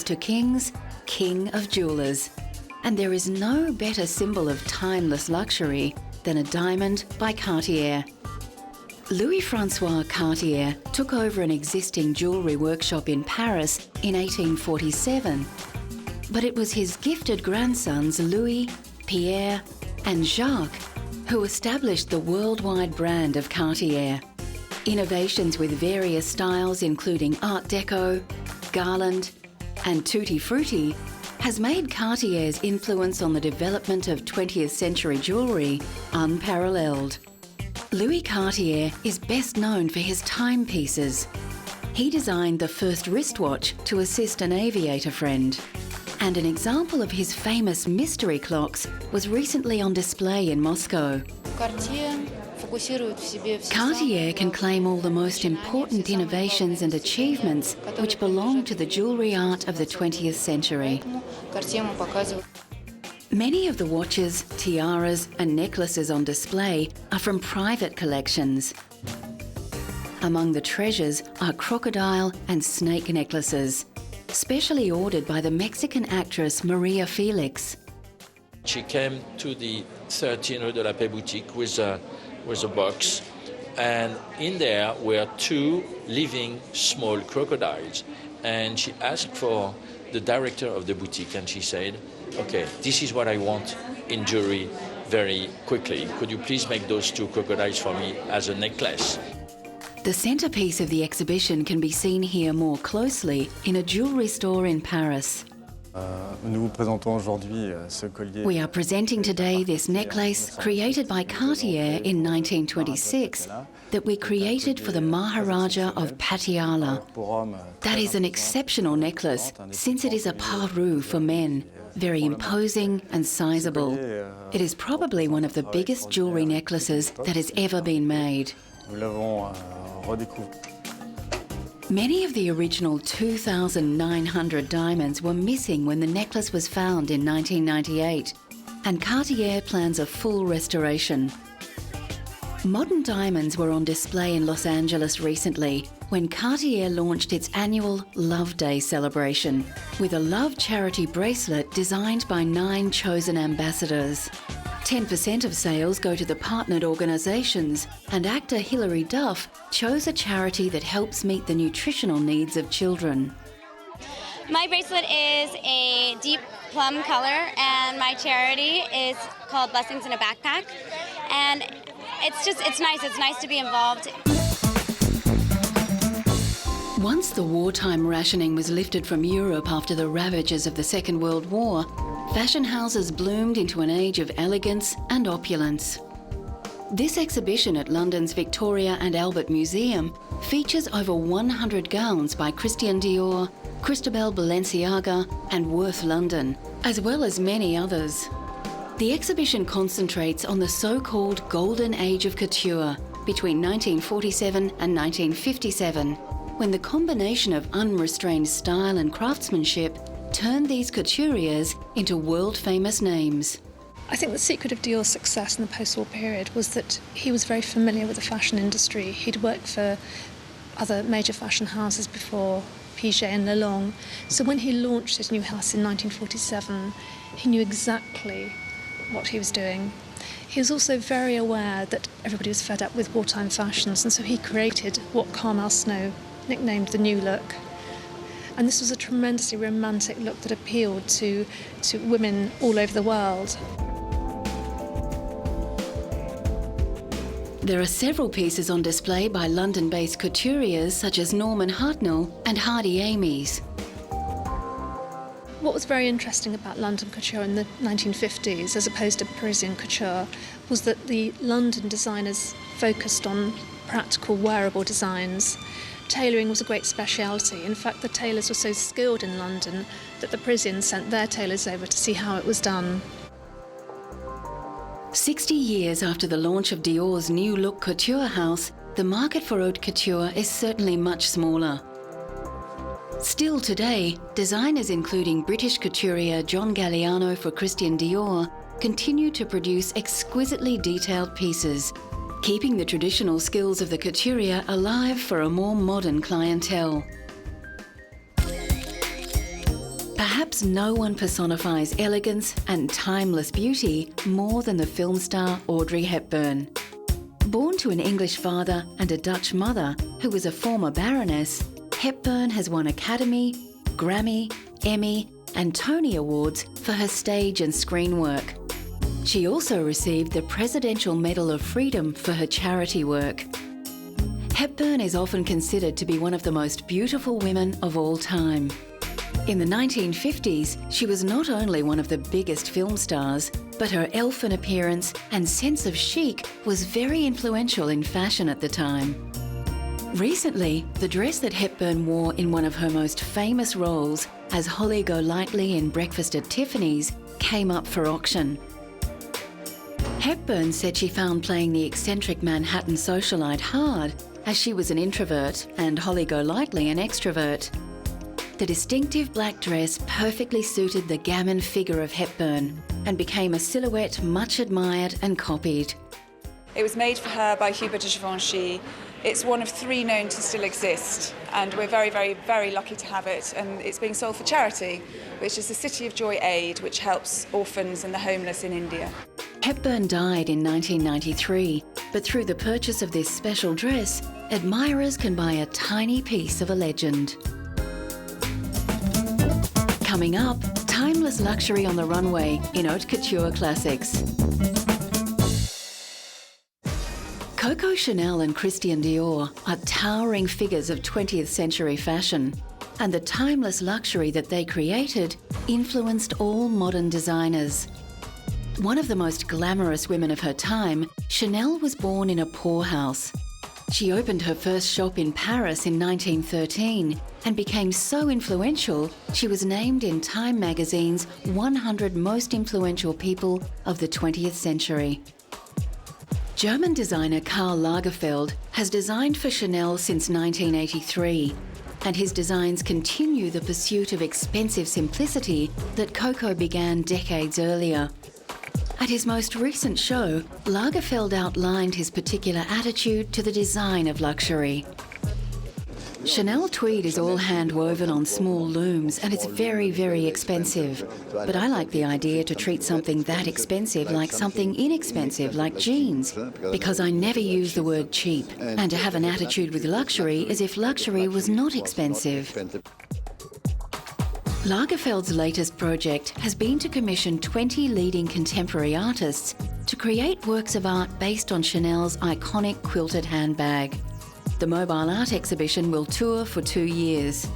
to kings, king of jewelers. And there is no better symbol of timeless luxury than a diamond by Cartier. Louis-Francois Cartier took over an existing jewellery workshop in Paris in 1847, but it was his gifted grandsons Louis, Pierre and Jacques who established the worldwide brand of Cartier. Innovations with various styles including Art Deco, Garland and Tutti Frutti has made Cartier's influence on the development of 20th century jewellery unparalleled. Louis Cartier is best known for his timepieces. He designed the first wristwatch to assist an aviator friend. And an example of his famous mystery clocks was recently on display in Moscow. Cartier can claim all the most important innovations and achievements which belong to the jewellery art of the 20th century. Many of the watches, tiaras and necklaces on display are from private collections. Among the treasures are crocodile and snake necklaces, specially ordered by the Mexican actress Maria Felix. She came to the 13 Rue de la Paix boutique with a box, and in there were two living small crocodiles. And she asked for the director of the boutique, and she said, "Okay, this is what I want in jewelry very quickly. Could you please make those two crocodiles for me as a necklace?" The centrepiece of the exhibition can be seen here more closely in a jewellery store in Paris. We are presenting today this necklace created by Cartier in 1926 that we created for the Maharaja of Patiala. That is an exceptional necklace since it is a parure for men, very imposing and sizable. It is probably one of the biggest jewellery necklaces that has ever been made. Many of the original 2,900 diamonds were missing when the necklace was found in 1998, and Cartier plans a full restoration. Modern diamonds were on display in Los Angeles recently when Cartier launched its annual Love Day celebration with a love charity bracelet designed by 9 chosen ambassadors. 10% of sales go to the partnered organisations, and actor Hilary Duff chose a charity that helps meet the nutritional needs of children. My bracelet is a deep plum color, and my charity is called Blessings in a Backpack. And it's nice to be involved. Once the wartime rationing was lifted from Europe after the ravages of the Second World War, fashion houses bloomed into an age of elegance and opulence. This exhibition at London's Victoria and Albert Museum features over 100 gowns by Christian Dior, Christobel Balenciaga and Worth London, as well as many others. The exhibition concentrates on the so-called Golden Age of Couture between 1947 and 1957, when the combination of unrestrained style and craftsmanship turned these couturiers into world-famous names. I think the secret of Dior's success in the post-war period was that he was very familiar with the fashion industry. He'd worked for other major fashion houses before, Piaget and Lalonde. So when he launched his new house in 1947, he knew exactly what he was doing. He was also very aware that everybody was fed up with wartime fashions, and so he created what Carmel Snow nicknamed the New Look. And this was a tremendously romantic look that appealed to women all over the world. There are several pieces on display by London-based couturiers such as Norman Hartnell and Hardy Amies. What was very interesting about London couture in the 1950s, as opposed to Parisian couture, was that the London designers focused on practical, wearable designs. Tailoring was a great speciality. In fact, the tailors were so skilled in London that the Parisians sent their tailors over to see how it was done. 60 years after the launch of Dior's New Look couture house, the market for haute couture is certainly much smaller. Still today, designers including British couturier John Galliano for Christian Dior continue to produce exquisitely detailed pieces, keeping the traditional skills of the couturier alive for a more modern clientele. Perhaps no one personifies elegance and timeless beauty more than the film star Audrey Hepburn. Born to an English father and a Dutch mother who was a former baroness, Hepburn has won Academy, Grammy, Emmy and Tony Awards for her stage and screen work. She also received the Presidential Medal of Freedom for her charity work. Hepburn is often considered to be one of the most beautiful women of all time. In the 1950s, she was not only one of the biggest film stars, but her elfin appearance and sense of chic was very influential in fashion at the time. Recently, the dress that Hepburn wore in one of her most famous roles as Holly Golightly in Breakfast at Tiffany's came up for auction. Hepburn said she found playing the eccentric Manhattan socialite hard, as she was an introvert and Holly Golightly an extrovert. The distinctive black dress perfectly suited the gammon figure of Hepburn and became a silhouette much admired and copied. It was made for her by Hubert de Givenchy. It's one of 3 known to still exist, and we're very, very, very lucky to have it. And it's being sold for charity, which is the City of Joy Aid, which helps orphans and the homeless in India. Hepburn died in 1993, but through the purchase of this special dress, admirers can buy a tiny piece of a legend. Coming up, timeless luxury on the runway in Haute Couture Classics. Coco Chanel and Christian Dior are towering figures of 20th century fashion, and the timeless luxury that they created influenced all modern designers. One of the most glamorous women of her time, Chanel was born in a poorhouse. She opened her first shop in Paris in 1913 and became so influential, she was named in Time magazine's 100 most influential people of the 20th century. German designer Karl Lagerfeld has designed for Chanel since 1983, and his designs continue the pursuit of expensive simplicity that Coco began decades earlier. At his most recent show, Lagerfeld outlined his particular attitude to the design of luxury. Chanel tweed is all hand-woven on small looms and it's very, very expensive. But I like the idea to treat something that expensive like something inexpensive, like jeans, because I never use the word cheap, and to have an attitude with luxury as if luxury was not expensive. Lagerfeld's latest project has been to commission 20 leading contemporary artists to create works of art based on Chanel's iconic quilted handbag. The mobile art exhibition will tour for 2 years.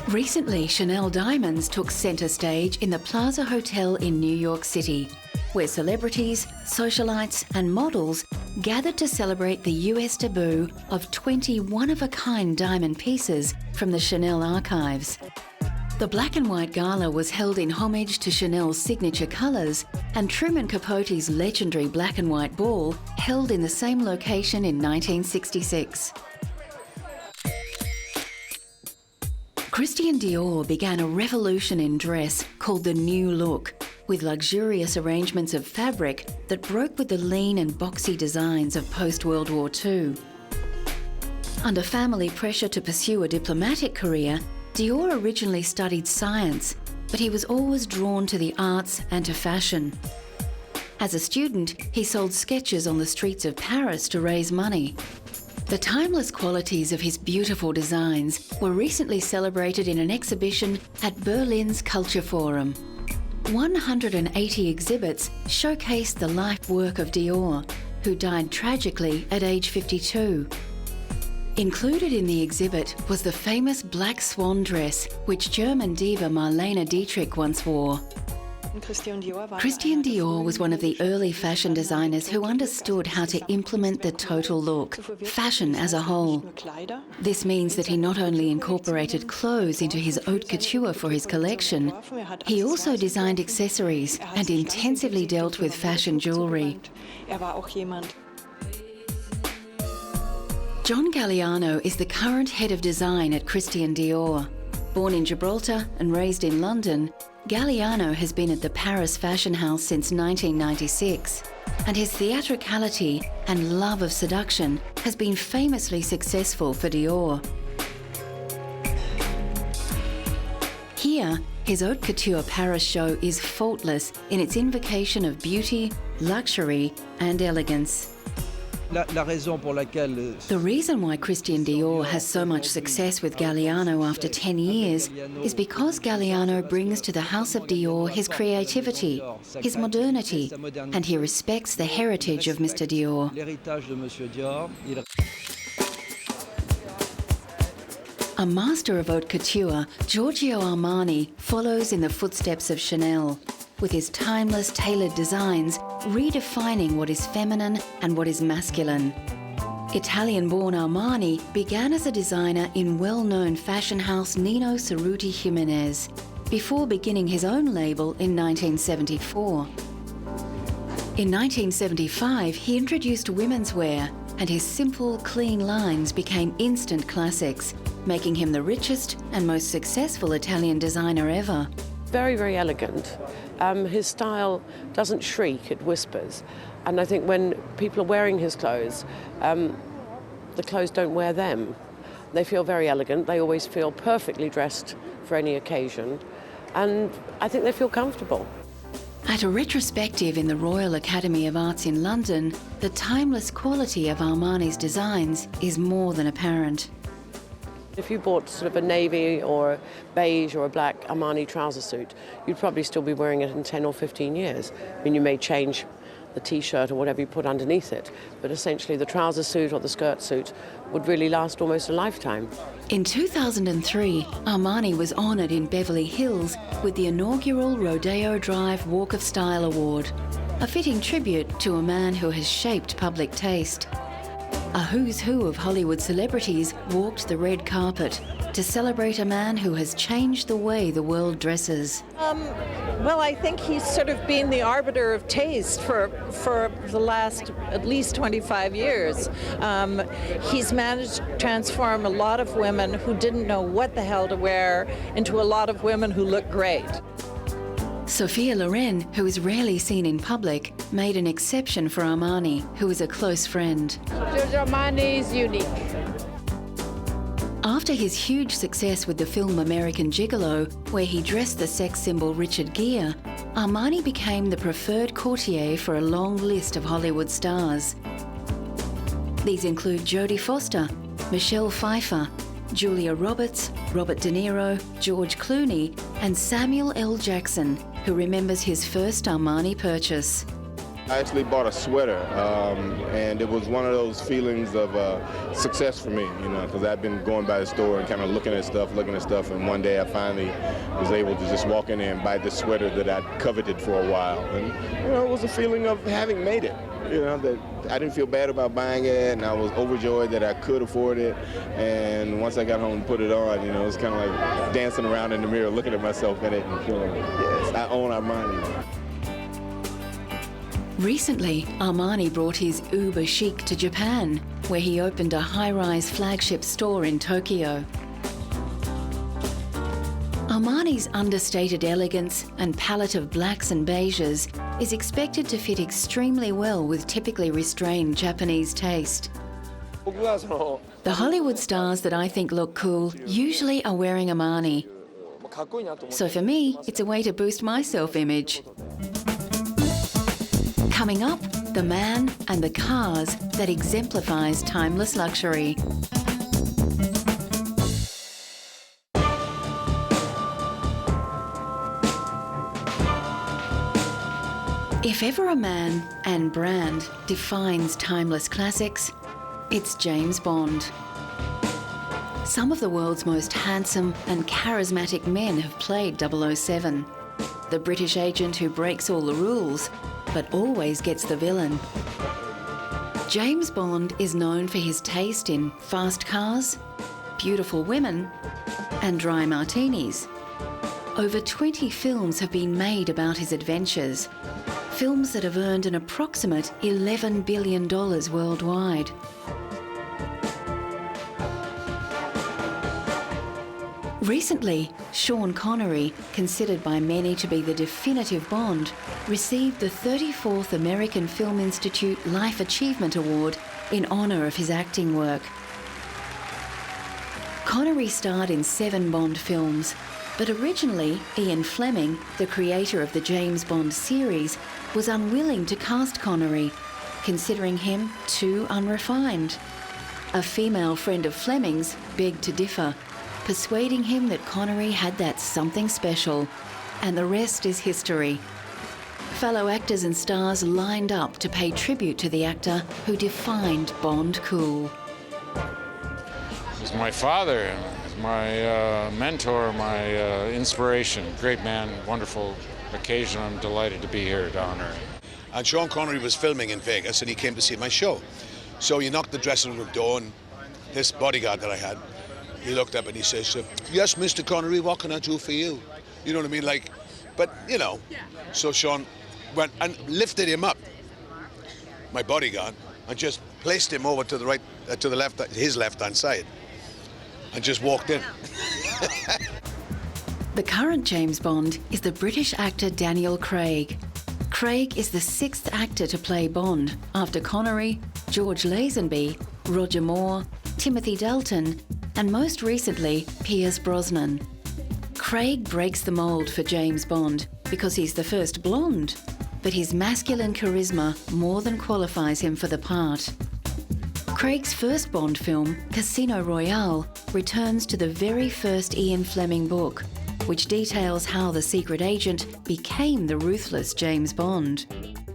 Recently, Chanel Diamonds took centre stage in the Plaza Hotel in New York City, where celebrities, socialites and models gathered to celebrate the US debut of 20 one-of-a-kind diamond pieces from the Chanel archives. The black and white gala was held in homage to Chanel's signature colours, and Truman Capote's legendary black and white ball held in the same location in 1966. Christian Dior began a revolution in dress called the New Look, with luxurious arrangements of fabric that broke with the lean and boxy designs of post-World War II. Under family pressure to pursue a diplomatic career, Dior originally studied science, but he was always drawn to the arts and to fashion. As a student, he sold sketches on the streets of Paris to raise money. The timeless qualities of his beautiful designs were recently celebrated in an exhibition at Berlin's Culture Forum. 180 exhibits showcased the life work of Dior, who died tragically at age 52. Included in the exhibit was the famous black swan dress, which German diva Marlene Dietrich once wore. Christian Dior was one of the early fashion designers who understood how to implement the total look, fashion as a whole. This means that he not only incorporated clothes into his haute couture for his collection, he also designed accessories and intensively dealt with fashion jewellery. John Galliano is the current head of design at Christian Dior. Born in Gibraltar and raised in London, Galliano has been at the Paris fashion house since 1996, and his theatricality and love of seduction has been famously successful for Dior. Here, his haute couture Paris show is faultless in its invocation of beauty, luxury and elegance. The reason why Christian Dior has so much success with Galliano after 10 years is because Galliano brings to the House of Dior his creativity, his modernity, and he respects the heritage of Mr. Dior. A master of haute couture, Giorgio Armani follows in the footsteps of Chanel, with his timeless tailored designs redefining what is feminine and what is masculine. Italian-born Armani began as a designer in well-known fashion house Nino Cerruti Jimenez, before beginning his own label in 1974. In 1975, he introduced women's wear, and his simple, clean lines became instant classics, making him the richest and most successful Italian designer ever. Very, very elegant. His style doesn't shriek, it whispers. And I think when people are wearing his clothes, the clothes don't wear them. They feel very elegant. They always feel perfectly dressed for any occasion. And I think they feel comfortable. At a retrospective in the Royal Academy of Arts in London, the timeless quality of Armani's designs is more than apparent. If you bought sort of a navy or a beige or a black Armani trouser suit, you'd probably still be wearing it in 10 or 15 years. I mean, you may change the T-shirt or whatever you put underneath it, but essentially the trouser suit or the skirt suit would really last almost a lifetime. In 2003, Armani was honoured in Beverly Hills with the inaugural Rodeo Drive Walk of Style Award, a fitting tribute to a man who has shaped public taste. A who's who of Hollywood celebrities walked the red carpet to celebrate a man who has changed the way the world dresses. Well, I think he's sort of been the arbiter of taste for the last at least 25 years. He's managed to transform a lot of women who didn't know what the hell to wear into a lot of women who look great. Sophia Loren, who is rarely seen in public, made an exception for Armani, who is a close friend. Giorgio Armani is unique. After his huge success with the film American Gigolo, where he dressed the sex symbol Richard Gere, Armani became the preferred courtier for a long list of Hollywood stars. These include Jodie Foster, Michelle Pfeiffer, Julia Roberts, Robert De Niro, George Clooney, and Samuel L. Jackson, who remembers his first Armani purchase. I actually bought a sweater, and it was one of those feelings of success for me, you know, because I've been going by the store and kind of looking at stuff, and one day I finally was able to just walk in there and buy this sweater that I'd coveted for a while. And, you know, it was a feeling of having made it, you know, that I didn't feel bad about buying it, and I was overjoyed that I could afford it. And once I got home and put it on, you know, it was kind of like dancing around in the mirror, looking at myself in it and feeling, yes, I own Armani. Recently, Armani brought his uber chic to Japan, where he opened a high-rise flagship store in Tokyo. Armani's understated elegance and palette of blacks and beiges is expected to fit extremely well with typically restrained Japanese taste. The Hollywood stars that I think look cool usually are wearing Armani. So for me, it's a way to boost my self-image. Coming up, the man and the cars that exemplifies timeless luxury. If ever a man and brand defines timeless classics, it's James Bond. Some of the world's most handsome and charismatic men have played 007. The British agent who breaks all the rules, but always gets the villain. James Bond is known for his taste in fast cars, beautiful women, and dry martinis. Over 20 films have been made about his adventures, films that have earned an approximate $11 billion worldwide. Recently, Sean Connery, considered by many to be the definitive Bond, received the 34th American Film Institute Life Achievement Award in honour of his acting work. Connery starred in 7 Bond films, But originally, Ian Fleming, the creator of the James Bond series, was unwilling to cast Connery, considering him too unrefined. A female friend of Fleming's begged to differ, persuading him that Connery had that something special, and the rest is history. Fellow actors and stars lined up to pay tribute to the actor who defined Bond cool. He's my father, my mentor, my inspiration. Great man, wonderful occasion. I'm delighted to be here to honor him. And Sean Connery was filming in Vegas and he came to see my show. So he knocked the dressing room door and this bodyguard that I had, he looked up and he says, "Yes, Mr. Connery, what can I do for you?" You know what I mean? Like, but you know, so Sean went and lifted him up, my bodyguard, and just placed him over to the right, to the left, his left-hand side, and just walked in. The current James Bond is the British actor Daniel Craig. Craig is the 6th actor to play Bond, after Connery, George Lazenby, Roger Moore, Timothy Dalton, and most recently, Pierce Brosnan. Craig breaks the mould for James Bond because he's the first blonde, but his masculine charisma more than qualifies him for the part. Craig's first Bond film, Casino Royale, returns to the very first Ian Fleming book, which details how the secret agent became the ruthless James Bond.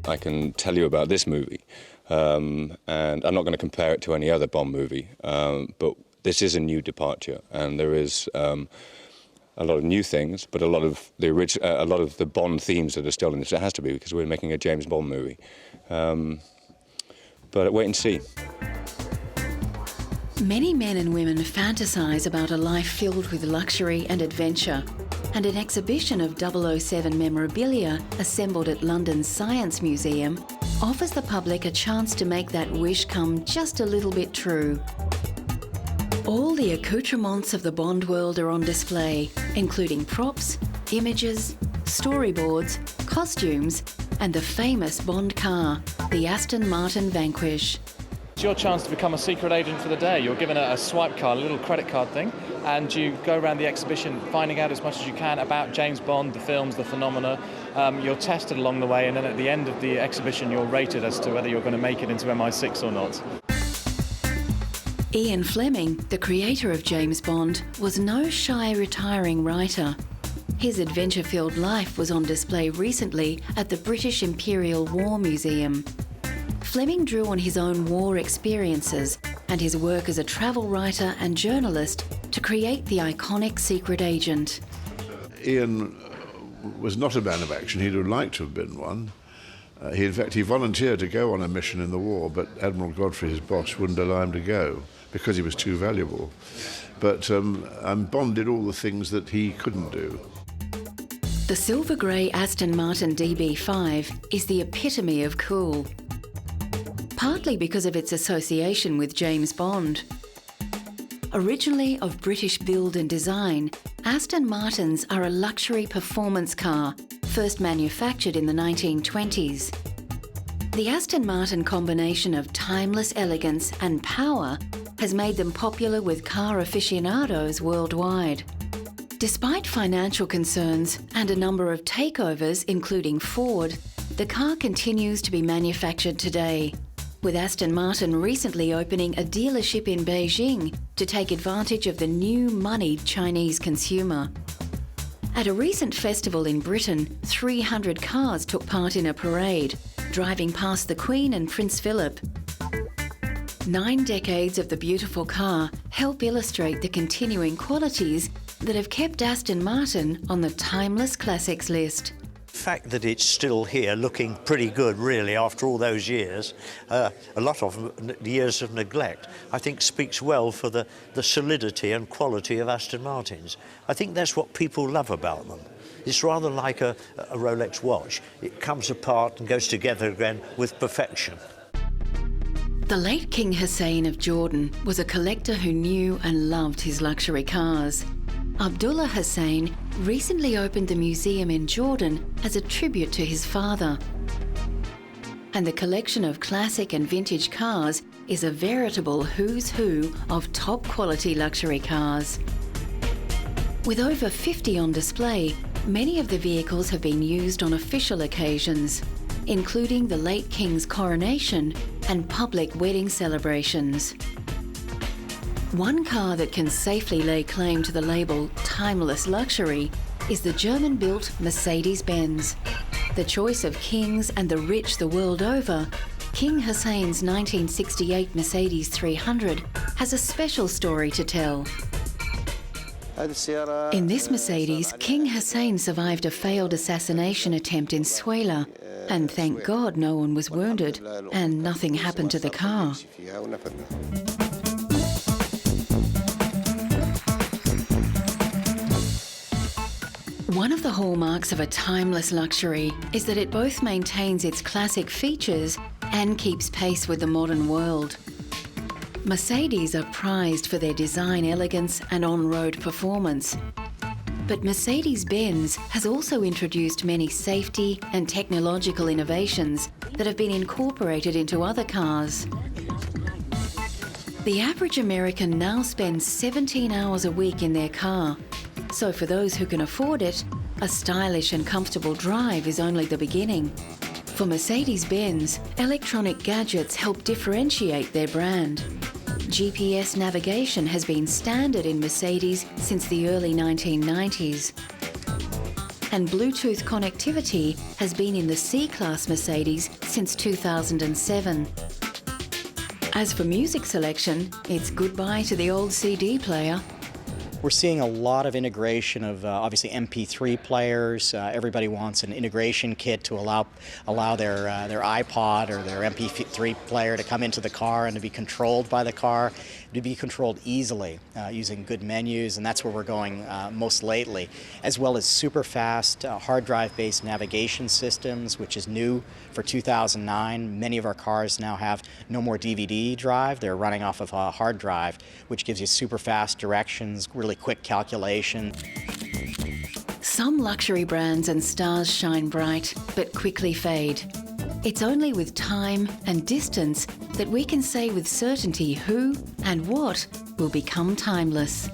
I can tell you about this movie, and I'm not going to compare it to any other Bond movie, but this is a new departure, and there is a lot of new things, but a lot of the Bond themes that are still in this. It has to be, because we're making a James Bond movie. But wait and see. Many men and women fantasise about a life filled with luxury and adventure, and an exhibition of 007 memorabilia assembled at London's Science Museum offers the public a chance to make that wish come just a little bit true. All the accoutrements of the Bond world are on display, including props, images, storyboards, costumes, and the famous Bond car, the Aston Martin Vanquish. It's your chance to become a secret agent for the day. You're given a swipe card, a little credit card thing, and you go around the exhibition finding out as much as you can about James Bond, the films, the phenomena. You're tested along the way, and then at the end of the exhibition you're rated as to whether you're going to make it into MI6 or not. Ian Fleming, the creator of James Bond, was no shy retiring writer. His adventure-filled life was on display recently at the British Imperial War Museum. Fleming drew on his own war experiences and his work as a travel writer and journalist to create the iconic secret agent. Ian was not a man of action. He'd have liked to have been one. In fact, he volunteered to go on a mission in the war, but Admiral Godfrey, his boss, wouldn't allow him to go because he was too valuable. But Bond did all the things that he couldn't do. The silver grey Aston Martin DB5 is the epitome of cool, partly because of its association with James Bond. Originally of British build and design, Aston Martins are a luxury performance car, first manufactured in the 1920s. The Aston Martin combination of timeless elegance and power has made them popular with car aficionados worldwide. Despite financial concerns and a number of takeovers, including Ford, the car continues to be manufactured today, with Aston Martin recently opening a dealership in Beijing to take advantage of the new moneyed Chinese consumer. At a recent festival in Britain, 300 cars took part in a parade, driving past the Queen and Prince Philip. 9 decades of the beautiful car help illustrate the continuing qualities that have kept Aston Martin on the Timeless Classics list. The fact that it's still here looking pretty good, really, after all those years, a lot of years of neglect, I think speaks well for the solidity and quality of Aston Martins. I think that's what people love about them. It's rather like a Rolex watch. It comes apart and goes together again with perfection. The late King Hussein of Jordan was a collector who knew and loved his luxury cars. Abdullah Hussein recently opened the museum in Jordan as a tribute to his father. And the collection of classic and vintage cars is a veritable who's who of top quality luxury cars. With over 50 on display, many of the vehicles have been used on official occasions, including the late King's coronation and public wedding celebrations. One car that can safely lay claim to the label timeless luxury is the German-built Mercedes-Benz. The choice of kings and the rich the world over, King Hussein's 1968 Mercedes 300 has a special story to tell. In this Mercedes, King Hussein survived a failed assassination attempt in Suela, and thank God no one was wounded and nothing happened to the car. One of the hallmarks of a timeless luxury is that it both maintains its classic features and keeps pace with the modern world. Mercedes are prized for their design elegance and on-road performance. But Mercedes-Benz has also introduced many safety and technological innovations that have been incorporated into other cars. The average American now spends 17 hours a week in their car. So for those who can afford it, a stylish and comfortable drive is only the beginning. For Mercedes-Benz, electronic gadgets help differentiate their brand. GPS navigation has been standard in Mercedes since the early 1990s. And Bluetooth connectivity has been in the C-Class Mercedes since 2007. As for music selection, it's goodbye to the old CD player. We're seeing a lot of integration of obviously MP3 players. Everybody wants an integration kit to allow their iPod or their MP3 player to come into the car and to be controlled by the car, to be controlled easily using good menus, and that's where we're going most lately, as well as super fast hard drive-based navigation systems, which is new for 2009. Many of our cars now have no more DVD drive. They're running off of a hard drive, which gives you super fast directions, really quick calculation. Some luxury brands and stars shine bright, but quickly fade. It's only with time and distance that we can say with certainty who and what will become timeless.